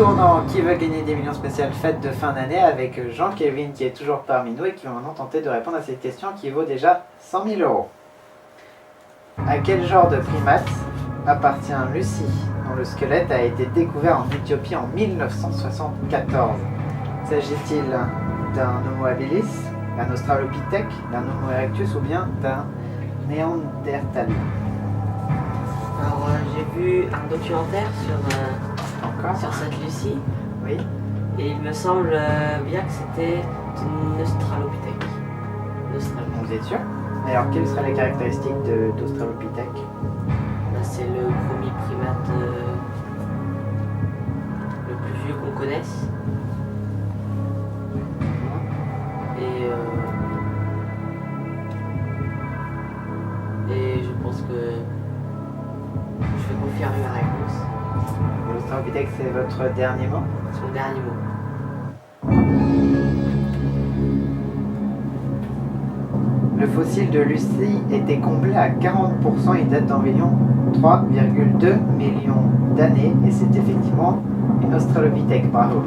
retour dans Qui veut gagner des millions spéciales fête de fin d'année avec Jean-Kévin qui est toujours parmi nous et qui va maintenant tenter de répondre à cette question qui vaut déjà 100 000 euros. À quel genre de primate appartient Lucie, dont le squelette a été découvert en Éthiopie en 1974? S'agit-il d'un Homo habilis, d'un Australopithèque, d'un Homo erectus ou bien d'un Néandertalien? Alors j'ai vu un documentaire sur cette Lucie. Oui. Et il me semble bien que c'était une Australopithèque. Vous êtes sûr? Alors quelles seraient les caractéristiques d'Australopithèque? C'est le premier primate le plus vieux qu'on connaisse. Et je pense que je vais confirmer ma réponse. L'Australopithèque, c'est votre dernier mot? C'est mon dernier mot. Le fossile de Lucie était comblé à 40%, il date d'environ 3,2 millions d'années et c'est effectivement une Australopithèque, bravo.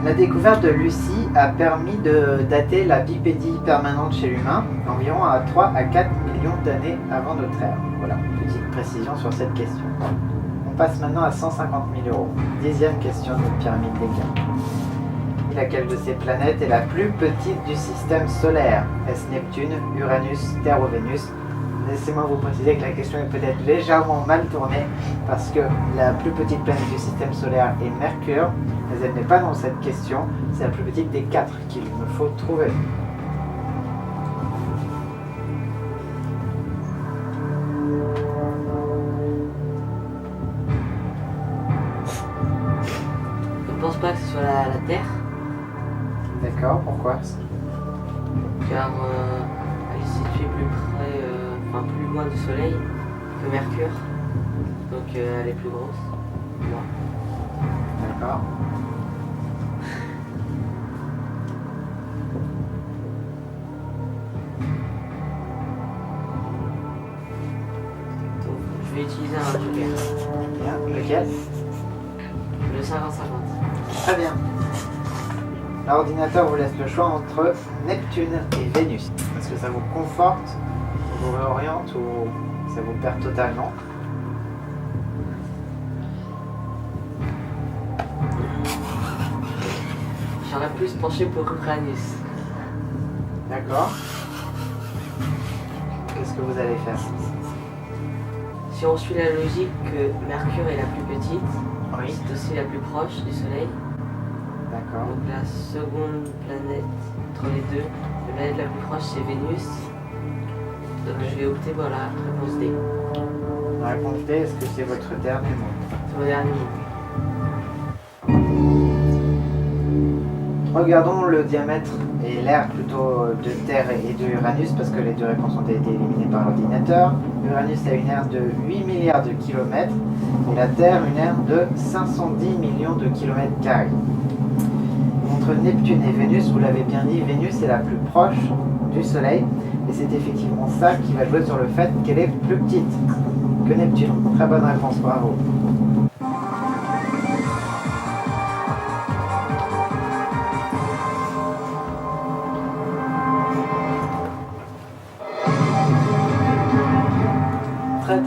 La découverte de Lucie a permis de dater la bipédie permanente chez l'humain environ à 3 à 4 millions d'années avant notre ère. Voilà, petite précision sur cette question. On passe maintenant à 150 000 euros. 10e question de notre pyramide des gains. Laquelle de ces planètes est la plus petite du système solaire? Est-ce Neptune, Uranus, Terre ou Vénus? Laissez-moi vous préciser que la question est peut-être légèrement mal tournée parce que la plus petite planète du système solaire est Mercure, mais elle n'est pas dans cette question, c'est la plus petite des 4 qu'il me faut trouver. Je ne pense pas que ce soit la Terre. D'accord, pourquoi? Car elle est située plus près, plus loin du Soleil que Mercure. Donc elle est plus grosse. Moi. D'accord. Donc je vais utiliser un joker. Bien, lequel? Le 50-50. Très bien. L'ordinateur vous laisse le choix entre Neptune et Vénus. Est-ce que ça vous conforte, vous réoriente ou ça vous perd totalement? J'aurais plus penché pour Uranus. D'accord. Qu'est-ce que vous allez faire? Si on suit la logique que Mercure est la plus petite, Oui. c'est aussi la plus proche du Soleil. D'accord. Donc la seconde planète entre les deux, la planète la plus proche c'est Vénus. Donc je vais opter pour la réponse D. La réponse D, est-ce que c'est votre dernier mot? C'est mon dernier mot. Regardons le diamètre et l'aire plutôt de Terre et de Uranus parce que les deux réponses ont été éliminées par l'ordinateur. Uranus a une aire de 8 milliards de kilomètres et la Terre une aire de 510 millions de kilomètres carrés. Entre Neptune et Vénus, vous l'avez bien dit, Vénus est la plus proche du Soleil et c'est effectivement ça qui va jouer sur le fait qu'elle est plus petite que Neptune. Très bonne réponse, bravo.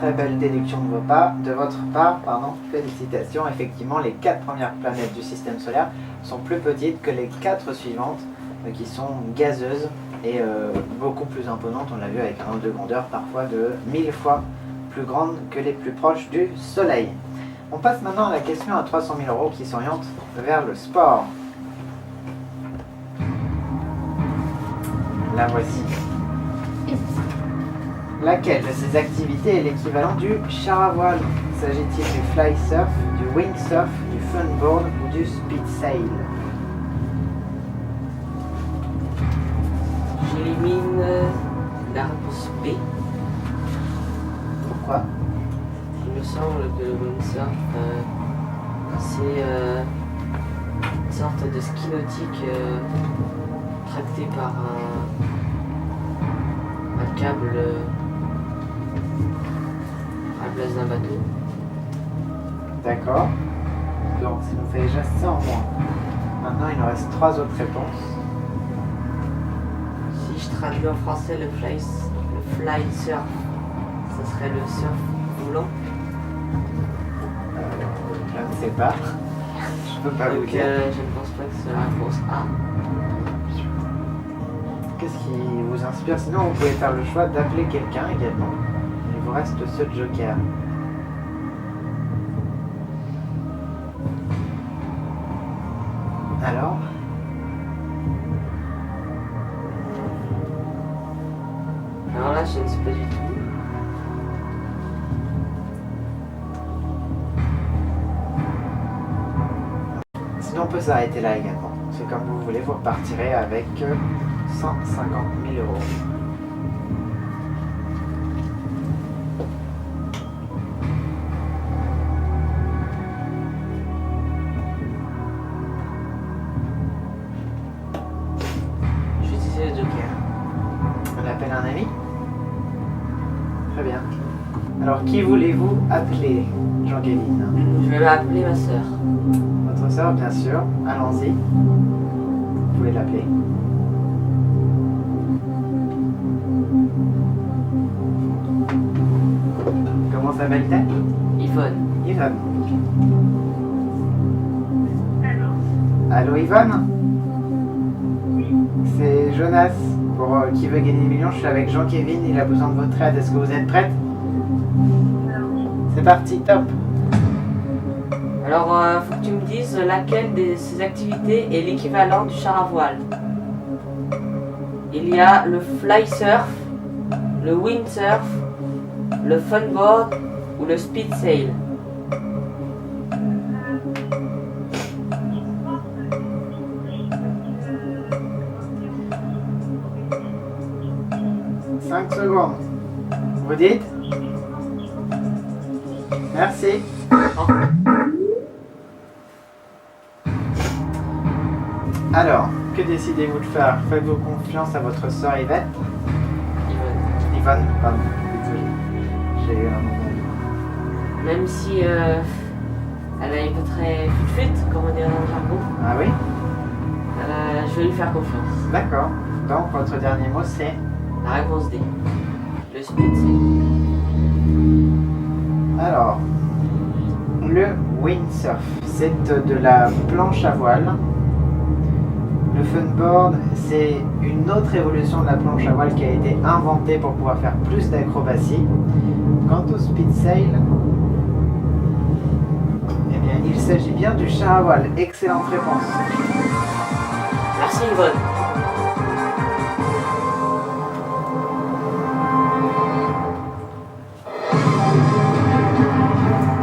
Très belle déduction de votre part, félicitations. Effectivement, les 4 premières planètes du système solaire sont plus petites que les 4 suivantes qui sont gazeuses et beaucoup plus imposantes. On l'a vu avec un ordre de grandeur parfois de 1000 fois plus grande que les plus proches du Soleil. On passe maintenant à la question à 300 000 euros qui s'oriente vers le sport. La voici. Laquelle de ces activités est l'équivalent du char à voile? S'agit-il du fly surf, du windsurf, du funboard ou du speed sail? J'élimine la réponse B. Pourquoi? Il me semble que le windsurf, c'est une sorte de ski nautique tracté par un câble à la place d'un bateau. D'accord. Donc ça nous fait déjà ça en moins. Maintenant il nous reste 3 autres réponses. Si je traduis en français le fly surf, ça serait le surf volant. Je ne sais pas. Je peux pas vous Donc dire. je ne pense pas que c'est la réponse A. Qu'est-ce qui vous inspire? Sinon vous pouvez faire le choix d'appeler quelqu'un également. Il vous reste ce joker. Alors? Alors là, je ne sais pas du tout. Sinon on peut s'arrêter là également. C'est comme vous voulez, vous repartirez avec 150 000 euros. Je vais utiliser le joker. On appelle un ami? Très bien. Alors qui voulez-vous appeler, Jean-Kévin? Je vais appeler ma soeur. Votre soeur, bien sûr. Allons-y. Vous pouvez l'appeler. Comment s'appelle-t-elle? Yvonne. Yvonne. Allô Yvonne? C'est Jonas pour Qui veut gagner des millions. Je suis avec Jean-Kévin, il a besoin de votre aide. Est-ce que vous êtes prête? C'est parti, top. Alors, faut que tu me dises laquelle de ces activités est l'équivalent du char à voile. Il y a le fly surf, le windsurf, le funboard ou le speed sail. Cinq secondes. Vous dites? Merci. Alors, que décidez-vous de faire? Faites-vous confiance à votre sœur Yvette? Yvonne. Yvonne, pardon, désolé. J'ai eu un moment. Même si elle est pas très fut-fut, comme on dirait dans le jargon, Ah oui? je vais lui faire confiance. D'accord. Donc, votre dernier mot, c'est? La réponse D. Le speed sail. Alors, le windsurf, c'est de la planche à voile. Le funboard, c'est une autre évolution de la planche à voile qui a été inventée pour pouvoir faire plus d'acrobatie. Quant au speed sail, eh bien, il s'agit bien du char à voile. Excellente réponse. Merci Yvonne.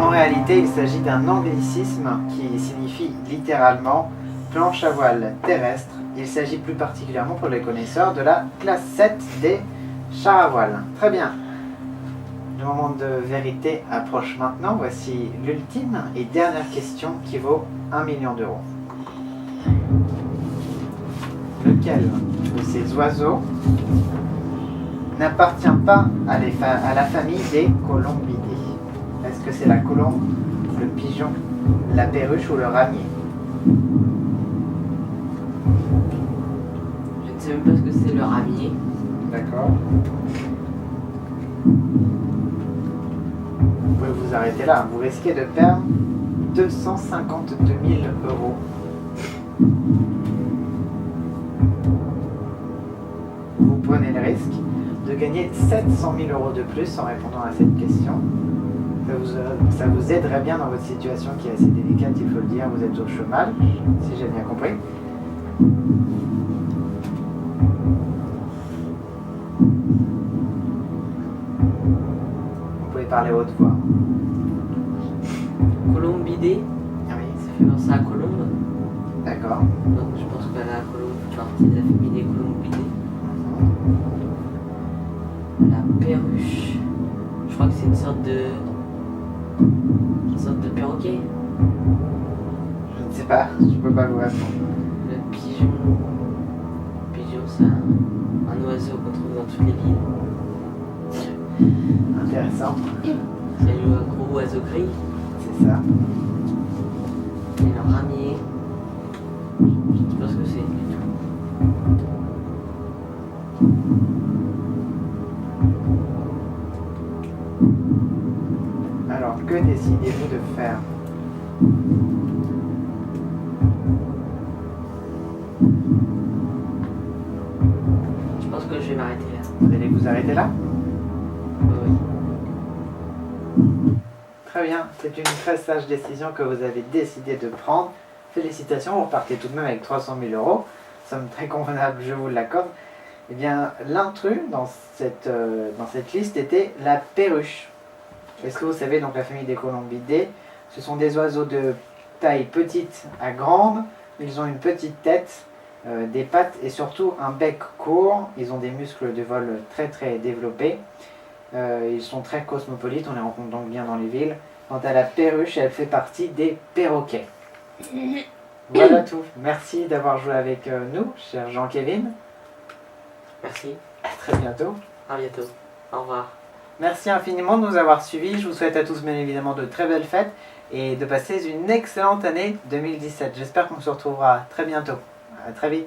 En réalité, il s'agit d'un anglicisme qui signifie littéralement planche à voile terrestre. Il s'agit plus particulièrement pour les connaisseurs de la classe 7 des chars à voile. Très bien. Le moment de vérité approche maintenant. Voici l'ultime et dernière question qui vaut 1 million d'euros. Lequel de ces oiseaux n'appartient pas à la famille des colombidés? Est-ce que c'est la colombe, le pigeon, la perruche ou le ramier? Je ne sais même pas ce que c'est le ramier. D'accord. Vous pouvez vous arrêter là. Vous risquez de perdre 252 000 euros. Vous prenez le risque de gagner 700 000 euros de plus en répondant à cette question. Ça vous aiderait bien dans votre situation qui est assez délicate, il faut le dire. Vous êtes au chômage, si j'ai bien compris. Vous pouvez parler haute voix. Colombidé, Ah oui, ça fait penser à colombe. d'accord. Donc je pense que la colombe fait partie de la famille des colombidés. La perruche, je crois que c'est une sorte de perroquet. Je ne sais pas, je peux pas vous répondre. Le pigeon. Le pigeon, c'est un oiseau qu'on trouve dans toutes les villes. Intéressant, C'est un gros oiseau gris. c'est ça. Et le ramier. Je sais pas ce que c'est du tout. Alors, que décidez-vous de faire? Je pense que je vais m'arrêter là. Vous allez vous arrêter là? Oui. Très bien, c'est une très sage décision que vous avez décidé de prendre. Félicitations, vous repartez tout de même avec 300 000 €. Somme très convenable, je vous l'accorde. Eh bien, l'intrus dans cette liste était la perruche. Est-ce que vous savez, donc la famille des colombidés, ce sont des oiseaux de taille petite à grande. Ils ont une petite tête, des pattes et surtout un bec court. Ils ont des muscles de vol très très développés. Ils sont très cosmopolites, on les rencontre donc bien dans les villes. Quant à la perruche, elle fait partie des perroquets. Voilà tout. Merci d'avoir joué avec nous, cher Jean-Kévin. Merci. À très bientôt. À bientôt. Au revoir. Merci infiniment de nous avoir suivis. Je vous souhaite à tous bien évidemment de très belles fêtes et de passer une excellente année 2017. J'espère qu'on se retrouvera très bientôt. À très vite.